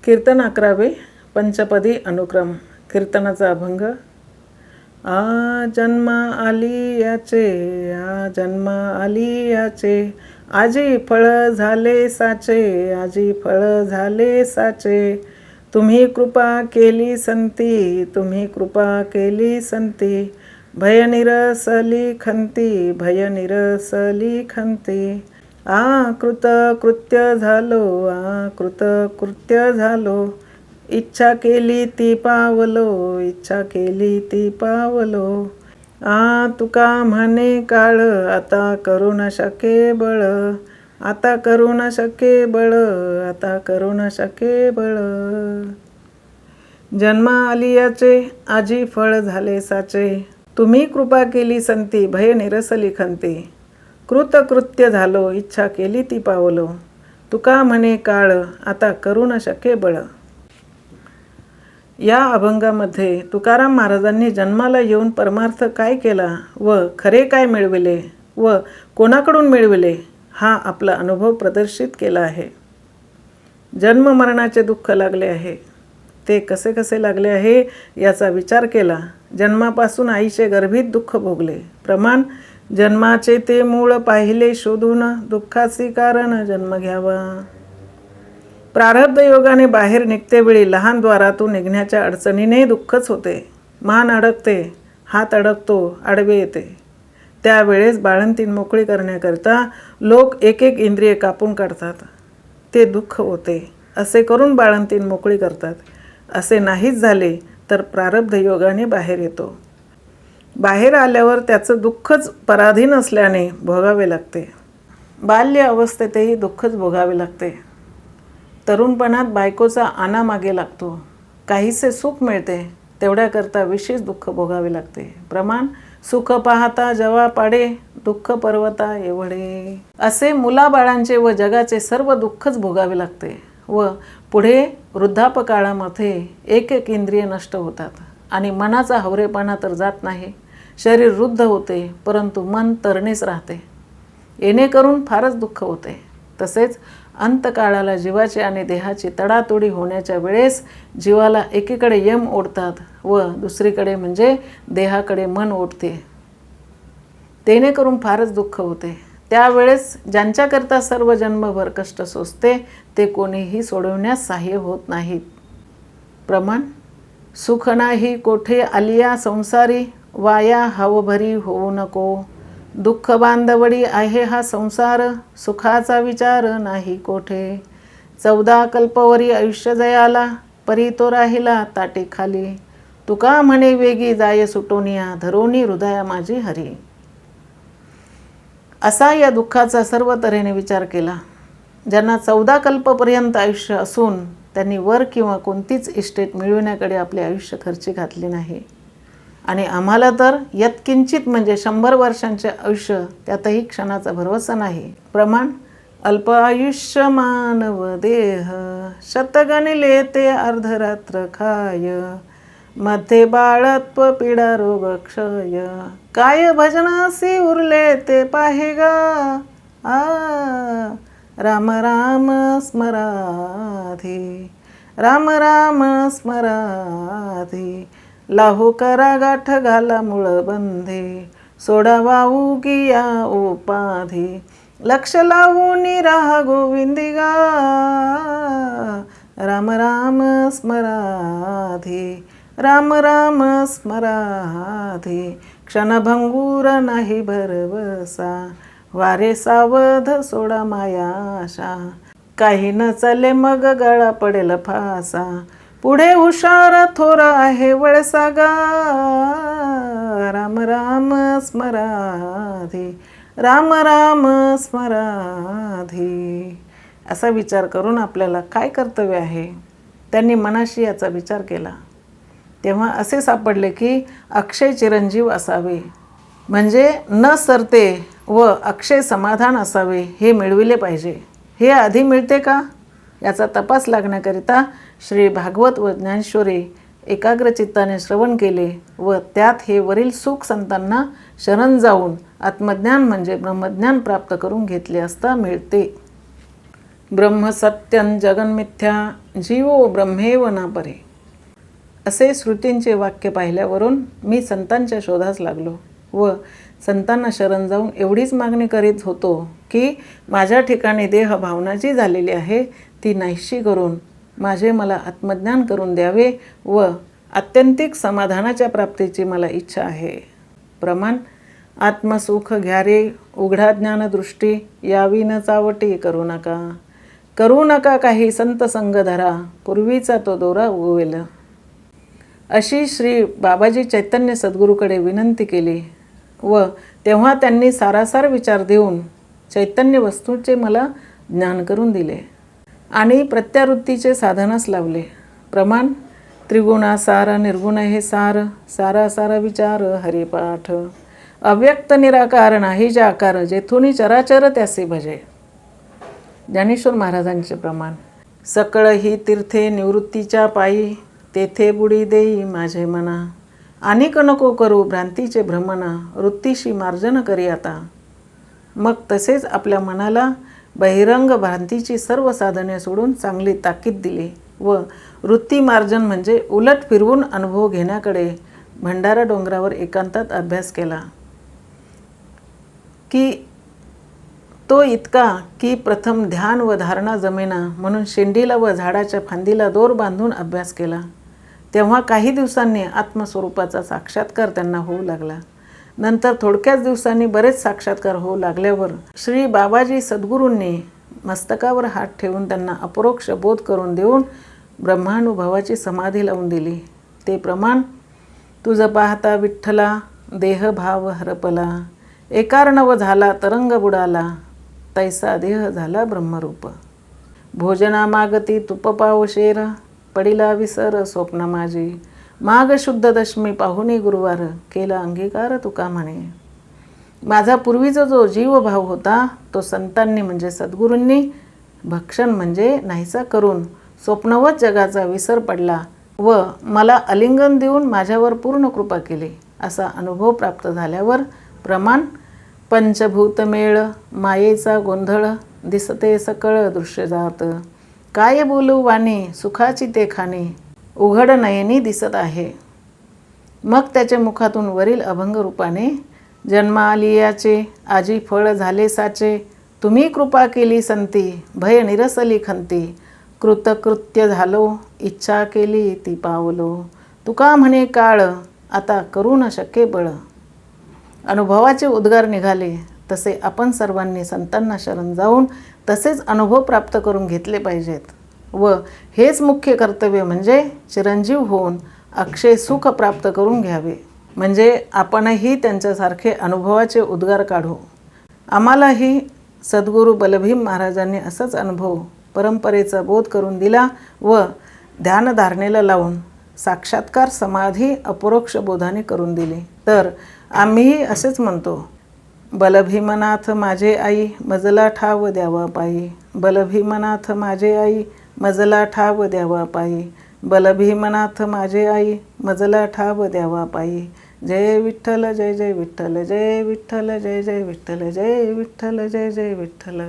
कीर्तन 11वे पंचपदी अनुक्रम. कीर्तनाचा अभंग. जन्मा आली याचे, जन्मा आली याचे, आजी फळ झाले साचे, आजी फळ झाले साचे. तुम्ही कृपा केली संती, तुम्ही कृपा केली संती, भय निरसली खंती, भय निरसली खंती. कृत कृत्य झालो, कृत कृत्य झालो, इच्छा केली ती पावलो, इच्छा केली ती पावलो. तुका म्हणे काळ, आता करू न शके बळ, आता करू न शके बळ, आता करू न शके बळ. जन्मा आली याचे, आजी फळ झाले साचे, तुम्ही कृपा केली संती, भय निरसली खंती. कृतकृत्य झालो, इच्छा केली ती पावलो, तुका म्हणे काळ, आता करू न शके बळ. या अभंगामध्ये तुकाराम महाराजांनी जन्माला येऊन परमार्थ काय केला व खरे काय मिळविले व कोणाकडून मिळविले हा आपला अनुभव प्रदर्शित केला आहे. जन्म मरणाचे दुःख लागले आहे, ते कसे कसे लागले आहे याचा विचार केला. जन्मापासून आईचे गर्भित दुःख भोगले. प्रमाण जन्माचे ते मूळ पाहिले शोधून, दुःखाचे कारण जन्म घ्यावा. प्रारब्ध योगाने बाहेर निघते वेळी लहान द्वारातून निघण्याच्या अडचणीने दुःखच होते. मान अडकते, हात अडकतो, आडवे येते. त्यावेळेस बाळंतीण मोकळी करण्याकरता लोक एक एक इंद्रिय कापून काढतात. ते दुःख होते. असे करून बाळंतीण मोकळी करतात. असे नाहीच झाले तर प्रारब्ध योगाने बाहेर येतो. बाहेर आल्यावर त्याचं दुःखच पराधीन असल्याने भोगावे लागते. बाल्य अवस्थेतही दुःखच भोगावे लागते. तरुणपणात बायकोचा आना मागे लागतो. काहीसे सुख मिळते, तेवढ्याकरता विशेष दुःख भोगावे लागते. प्रमाण सुख पाहता जवा पाडे, दुःख पर्वता एवढे. असे मुलाबाळांचे व जगाचे सर्व दुःखच भोगावे लागते व पुढे वृद्धापकाळामध्ये एक एक इंद्रिय नष्ट होतात आणि मनाचा हवरेपणा तर जात नाही. शरीर वृद्ध होते परंतु मन तरणेच राहते. येणेकरून फारच दुःख होते. तसेच अंतकाळाला जीवाची आणि देहाची तडातोडी होण्याच्या वेळेस जीवाला एकीकडे यम ओढतात व दुसरीकडे म्हणजे देहाकडे मन ओढते. तेणेकरून फारच दुःख होते. त्यावेळेस ज्यांच्याकरता सर्व जन्मभर कष्ट सोसते ते कोणीही सोडवण्यास सहाय्य होत नाहीत. प्रमाण सुख नाही कोठे आलिया संसारी, वाया हवभरी होऊ नको. दुःख बांधवडी आहे हा संसार, सुखाचा विचार नाही कोठे. 14 कल्पवरी आयुष्य जयाला, परी तो राहिला ताटे खाली. तुका म्हणे वेगी जाय सुटोनिया, धरोनी हृदया माझी हरी. असा या दुःखाचा सर्व तऱ्हेने विचार केला. ज्यांना 14 कल्पपर्यंत आयुष्य असून त्यांनी वर किंवा कोणतीच इस्टेट मिळविण्याकडे आपले आयुष्य खर्ची घातले नाही. आणि आम्हाला तर यत्किंचित म्हणजे 100 वर्षांचे आयुष्य, त्यातही क्षणाचा भरवसा नाही. प्रमाण अल्प आयुष्य मानव देह, शतगणिले ते अर्धरात्र खाय. मध्ये बाळत्व पीडा रोग क्षय, काय भजनासी उरले ते पाहे गा. राम राम स्मराधी, राम राम स्मराधी. लाहू करा गाठ घाला मूळ बंधे, सोडा वाहू गिया उपाधी. लक्ष लावून राहा गोविंदिगा, राम राम स्मराधी, राम राम स्मराधी. क्षणभंगूर नाही भरवसा, वारे सावध सोडा मायाशा. काही न चाले मग गळा पडेल फासा, पुढे हुशार थोर आहे वळसागा. राम राम स्मराधी, राम राम स्मराधी. असा विचार करून आपल्याला काय कर्तव्य आहे त्यांनी मनाशी याचा विचार केला. तेव्हा असे सापडले की अक्षय चिरंजीव असावे, म्हणजे न सरते व अक्षय समाधान असावे हे मिळविले पाहिजे. हे आधी मिळते का याचा तपास लागण्याकरिता श्री भागवत व ज्ञानेश्वरी एकाग्रचित्ताने श्रवण केले व त्यात हे वरील सुख संतांना शरण जाऊन आत्मज्ञान म्हणजे ब्रह्मज्ञान प्राप्त करून घेतले असता मिळते. ब्रह्म सत्यं जगन्मिथ्या जीवो ब्रह्मेव न परे. असे श्रुतींचे वाक्य पाहिल्यावरून मी संतांच्या शोधास लागलो व संतांना शरण जाऊन एवढीच मागणी करीत होतो की माझ्या ठिकाणी देह भावना जी झालेली आहे ती नाहीशी करून माझे मला आत्मज्ञान करून द्यावे व आत्यंतिक समाधानाच्या प्राप्तीची मला इच्छा आहे. प्रमाण आत्मसुख घ्या रे उघडा ज्ञानदृष्टी यावी न चावटी करू नका काही संत संग धरा पूर्वीचा तो दोरा उगवेल. अशी श्री बाबाजी चैतन्य सद्गुरूकडे विनंती केली व तेव्हा त्यांनी सारासार विचार देऊन चैतन्य वस्तूचे मला ज्ञान करून दिले आणि प्रत्यावृत्तीचे साधनच लावले. प्रमाण त्रिगुणासार निर्गुण हे सार सारा सारा विचार हरिपाठ अव्यक्त निराकार नाही जे आकार जेथुनी चराचर त्यासे भजे. ज्ञानेश्वर महाराजांचे प्रमाण सकळ ही तीर्थे निवृत्तीच्या पायी तेथे बुडी देई माझे मना अनेक नको करू भ्रांतीचे भ्रमणा वृत्तीशी मार्जन करी आता. मग तसेच आपल्या मनाला बहिरंग भ्रांतीची सर्व साधने सोडून चांगली ताकीद दिली व वृत्ती मार्जन म्हणजे उलट फिरवून अनुभव घेण्याकडे भंडारा डोंगरावर एकांतात अभ्यास केला की तो इतका की प्रथम ध्यान व धारणा जमेना म्हणून शेंडीला व झाडाच्या फांदीला दोर बांधून अभ्यास केला. तेव्हा काही दिवसांनी आत्मस्वरूपाचा साक्षात्कार त्यांना होऊ लागला. नंतर थोडक्याच दिवसांनी बरेच साक्षात्कार होऊ लागल्यावर श्री बाबाजी सद्गुरूंनी मस्तकावर हात ठेवून त्यांना अपरोक्ष बोध करून देऊन ब्रह्मानुभवाची समाधी लावून दिली. ते प्रमाण तुझ पाहता विठ्ठला देहभाव हरपला एकार्णव झाला तरंग बुडाला तैसा देह झाला ब्रह्मरूप. भोजना मागती तुप पाव शेर पडिला विसर स्वप्न माझी माग शुद्ध दशमी पाहुणी गुरुवार केला अंगीकार तुका म्हणे. माझा पूर्वीचा जो जीवभाव होता तो संतांनी म्हणजे सद्गुरूंनी भक्षण म्हणजे नाहीसा करून स्वप्नवत जगाचा विसर पडला व मला आलिंगन देऊन माझ्यावर पूर्ण कृपा केली असा अनुभव प्राप्त झाल्यावर प्रमाण पंचभूत मेळ मायेचा गोंधळ दिसते सकळ दृश्य जात काय बोलू वाणी सुखाची ते खाणे उघड नयनी दिसत आहे. मग त्याच्या मुखातून वरील अभंग रूपाने जन्मालियाचे आजी फळ झाले साचे तुम्ही कृपा केली संती भय निरसली खंती कृतकृत्य झालो इच्छा केली ती पावलो तुका म्हणे काळ आता करू न शके बळ. अनुभवाचे उद्गार निघाले तसे आपण सर्वांनी संतांना शरण जाऊन तसेच अनुभव प्राप्त करून घेतले पाहिजेत व हेच मुख्य कर्तव्य म्हणजे चिरंजीव होऊन अक्षय सुख प्राप्त करून घ्यावे म्हणजे आपणही त्यांच्यासारखे अनुभवाचे उद्गार काढू. आम्हालाही सद्गुरू बलभीम महाराजांनी असाच अनुभव परंपरेचा बोध करून दिला व ध्यानधारणेला लावून साक्षात्कार समाधी अपरोक्ष बोधाने करून दिली. तर आम्हीही असेच म्हणतो बलभीमनाथ माझे आई मजला ठाव द्यावा पायी बलभीमनाथ माझे आई मजला ठाव द्यावा पायी बलभीमनाथ माझे आई मजला ठाव द्यावा पायी. जय विठ्ठल जय जय विठ्ठल जय विठ्ठल जय जय विठ्ठल जय विठ्ठल जय जय विठ्ठल.